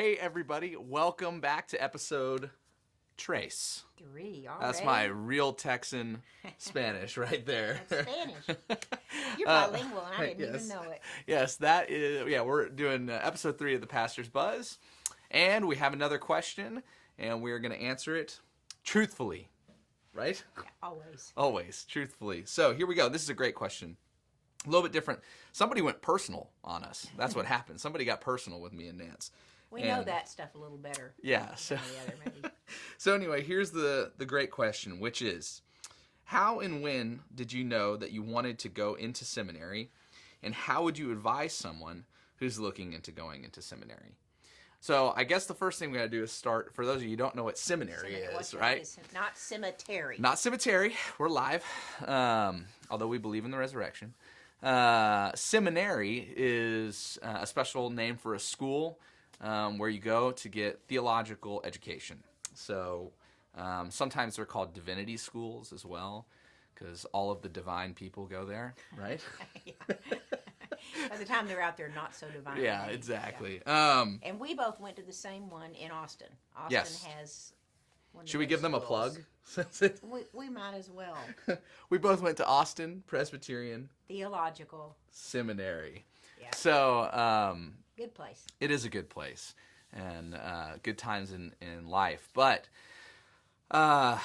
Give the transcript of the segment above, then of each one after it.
Hey, everybody. Welcome back to episode Trace. 3 already. That's my real Texan Spanish right there. That's Spanish. You're bilingual, and I didn't even know it. Yes, that is, we're doing episode 3 of the Pastor's Buzz, and we have another question, and we're going to answer it truthfully, right? Yeah, always. Always, truthfully. So here we go. This is a great question. A little bit different. Somebody went personal on us. That's what happened. Somebody got personal with me and Nance. We know that stuff a little better. Yeah. Than the other, maybe. So anyway, here's the great question, which is, how and when did you know that you wanted to go into seminary, and how would you advise someone who's looking into going into seminary? So I guess the first thing we got to do is start, for those of you who don't know what seminary is, right? Not cemetery. Not cemetery. We're live, although we believe in the resurrection. Seminary is a special name for a school where you go to get theological education. So sometimes they're called divinity schools as well, because all of the divine people go there, right? By the time they're out there, not so divine. Yeah, exactly. Yeah. And we both went to the same one in Austin. Austin has one of Should we give them a plug? we might as well. We both went to Austin Presbyterian Theological Seminary. Yeah. So good place. It is a good place and good times in life. But I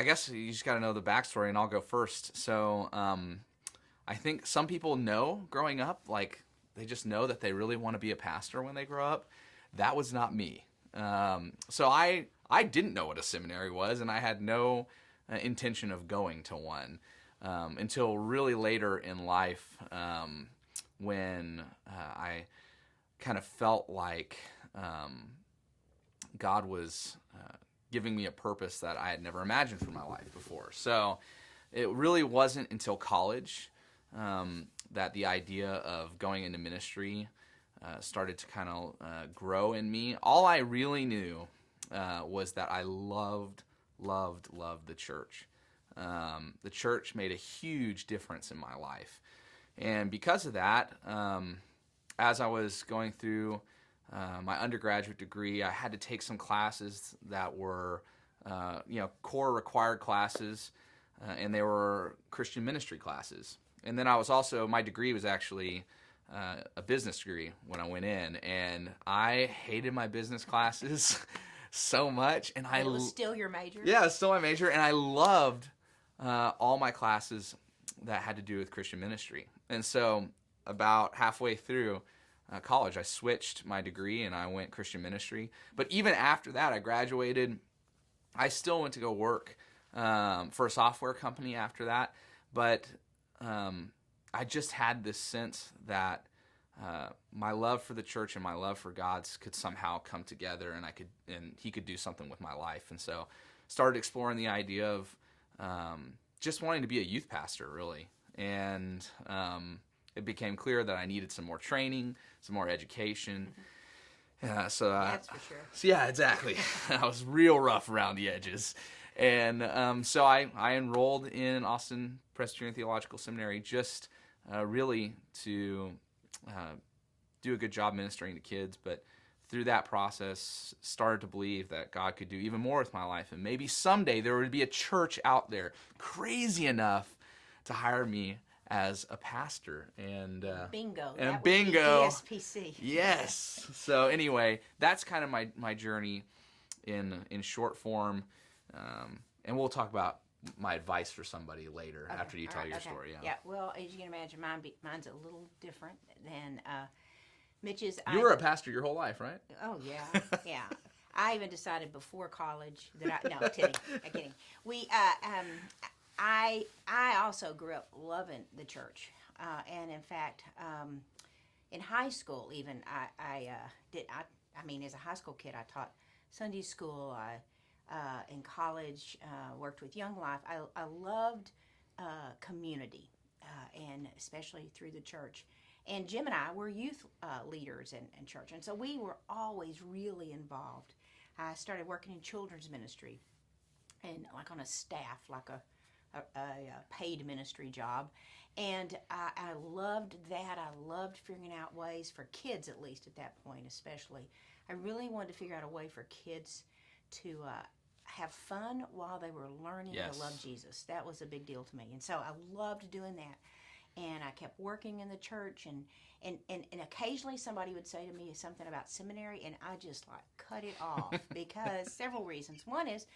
guess you just got to know the backstory, and I'll go first. So I think some people know growing up, like they just know that they really want to be a pastor when they grow up. That was not me. So I didn't know what a seminary was, and I had no intention of going to one until really later in life when I kind of felt like God was giving me a purpose that I had never imagined for my life before. So it really wasn't until college that the idea of going into ministry started to kind of grow in me. All I really knew was that I loved the church. The church made a huge difference in my life. And because of that, as I was going through my undergraduate degree, I had to take some classes that were, core required classes, and they were Christian ministry classes. And then I was also, my degree was actually a business degree when I went in, and I hated my business classes so much. And it was still your major? Yeah, it's still my major, and I loved all my classes that had to do with Christian ministry. And so about halfway through college, I switched my degree and I went Christian ministry. But even after that, I graduated. I still went to go work for a software company after that. But I just had this sense that my love for the church and my love for God's could somehow come together, and He could do something with my life. And so started exploring the idea of just wanting to be a youth pastor, really. And it became clear that I needed some more training, some more education. That's for sure. So yeah, exactly. I was real rough around the edges. And so I enrolled in Austin Presbyterian Theological Seminary just really to do a good job ministering to kids. But through that process, started to believe that God could do even more with my life. And maybe someday there would be a church out there crazy enough to hire me as a pastor. And bingo. And that bingo. Would be ESPC. Yes. So anyway, that's kind of my journey in short form. And we'll talk about my advice for somebody later after you tell your story. Yeah. Well, as you can imagine, mine's a little different than Mitch's. You were a pastor your whole life, right? Oh yeah, yeah. I even decided before college that I'm kidding. I also grew up loving the church, and in fact, in high school even I mean, as a high school kid, I taught Sunday school. In college, worked with Young Life. I loved community, and especially through the church. And Jim and I were youth leaders in church, and so we were always really involved. I started working in children's ministry, and like on a staff, like a paid ministry job. And I loved that. I loved figuring out ways for kids, at least at that point, especially I really wanted to figure out a way for kids to have fun while they were learning Yes. to love Jesus. That was a big deal to me. And so I loved doing that. And I kept working in the church, and occasionally somebody would say to me something about seminary, and I just like cut it off because several reasons. One is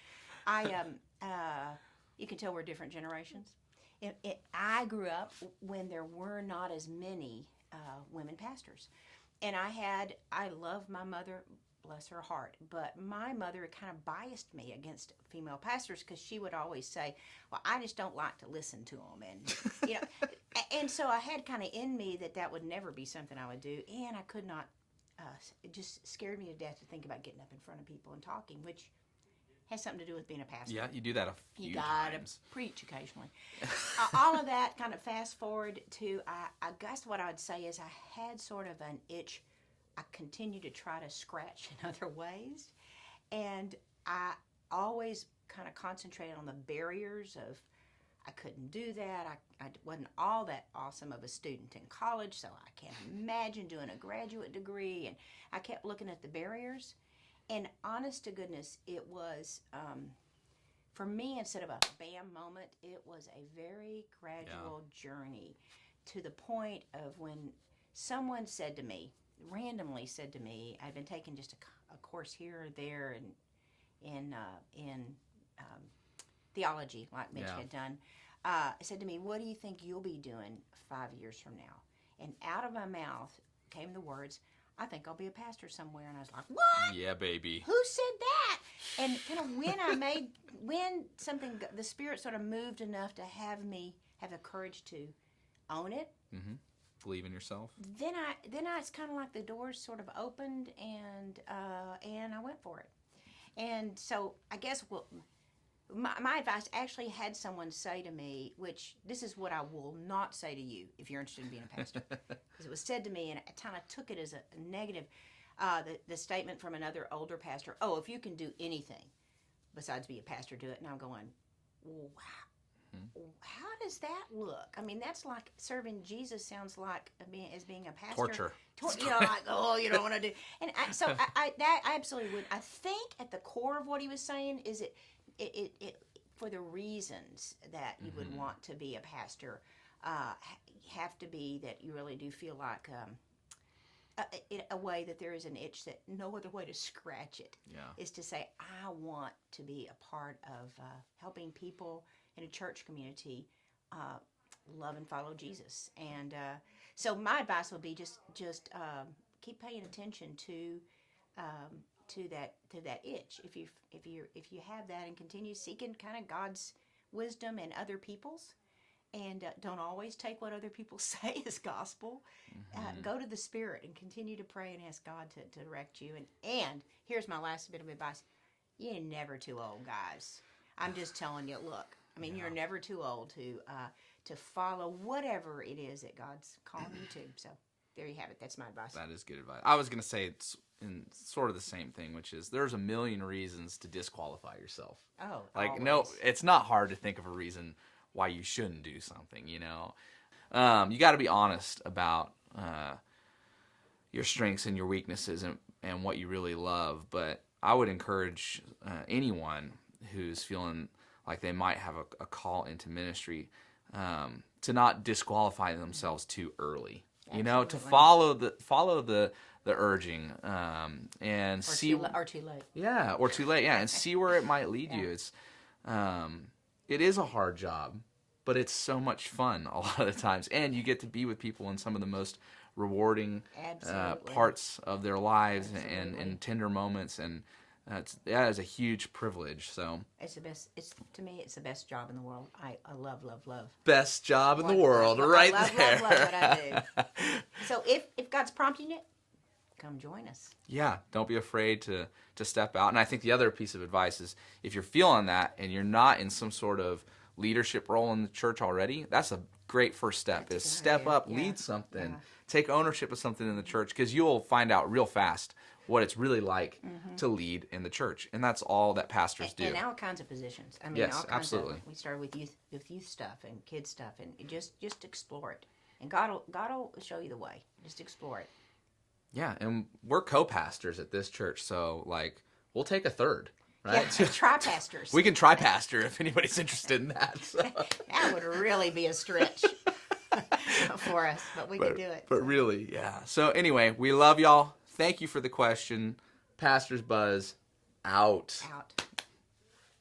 you can tell we're different generations. I grew up when there were not as many women pastors. And I love my mother, bless her heart, but my mother kind of biased me against female pastors because she would always say, well, I just don't like to listen to them. And, and so I had kind of in me that would never be something I would do. And I could not, it just scared me to death to think about getting up in front of people and talking, which has something to do with being a pastor. Yeah, you do that a few You gotta times. preach occasionally. All of that kind of fast forward to, I guess what I would say is I had sort of an itch. I continue to try to scratch in other ways. And I always kind of concentrated on the barriers of, I couldn't do that. I wasn't all that awesome of a student in college, so I can't imagine doing a graduate degree. And I kept looking at the barriers. And honest to goodness, it was, for me, instead of a bam moment, it was a very gradual journey to the point of when someone said to me, randomly said to me, I'd been taking just a course here or there in theology, like Mitch had done, said to me, what do you think you'll be doing 5 years from now? And out of my mouth came the words, I think I'll be a pastor somewhere. And I was like, what? Yeah, baby. Who said that? And kind of when something, the Spirit sort of moved enough to have me have the courage to own it. Mm-hmm. Believe in yourself. Then it's kind of like the doors sort of opened, and I went for it. And so I guess my advice actually had someone say to me, which this is what I will not say to you if you're interested in being a pastor, because it was said to me, and I kind of took it as a negative. The statement from another older pastor, "Oh, if you can do anything besides be a pastor, do it." And I'm going, wow. How does that look? I mean, that's like serving Jesus. Sounds like as being a pastor. Torture. Like, oh, you don't want to do. And I absolutely would. I think at the core of what he was saying is it for the reasons that you would want to be a pastor have to be that you really do feel like a way that there is an itch that no other way to scratch it is to say, I want to be a part of helping people in a church community love and follow Jesus. And so my advice would be just keep paying attention to that itch. If you have that, and continue seeking kind of God's wisdom and other people's, and don't always take what other people say as gospel. Go to the Spirit and continue to pray and ask God to direct you. And here's my last bit of advice: you're never too old, guys. I'm just telling you. Look, I mean, you're never too old to follow whatever it is that God's calling you to. So there you have it. That's my advice. That is good advice. I was going to say it's in sort of the same thing, which is there's a million reasons to disqualify yourself. Oh, like always. No, it's not hard to think of a reason why you shouldn't do something. You got to be honest about your strengths and your weaknesses and what you really love. But I would encourage anyone who's feeling like they might have a call into ministry to not disqualify themselves too early. Absolutely. To follow the urging and see or too late. Yeah, or too late. Yeah, and see where it might lead you. It's it is a hard job, but it's so much fun a lot of the times, and you get to be with people in some of the most rewarding parts of their lives and tender moments, and that is a huge privilege. So it's the best. To me, it's the best job in the world. I love. Best job in the world, right there. Love what I do. So if God's prompting you, come join us. Yeah, don't be afraid to step out. And I think the other piece of advice is if you're feeling that and you're not in some sort of leadership role in the church already, that's a great first step. Is step up, lead something, take ownership of something in the church, because you'll find out real fast what it's really like to lead in the church, and that's all that pastors do. And all kinds of positions. I mean, yes, all kinds absolutely. We started with youth stuff and kids stuff, and just explore it, and God will show you the way. Just explore it. Yeah, and we're co-pastors at this church, so like we'll take a third, right? Yeah, tri-pastors. We can tri-pastor if anybody's interested in that. So. That would really be a stretch for us, but we could do it. But really, yeah. So anyway, we love y'all. Thank you for the question. Pastor's Buzz, out. Out.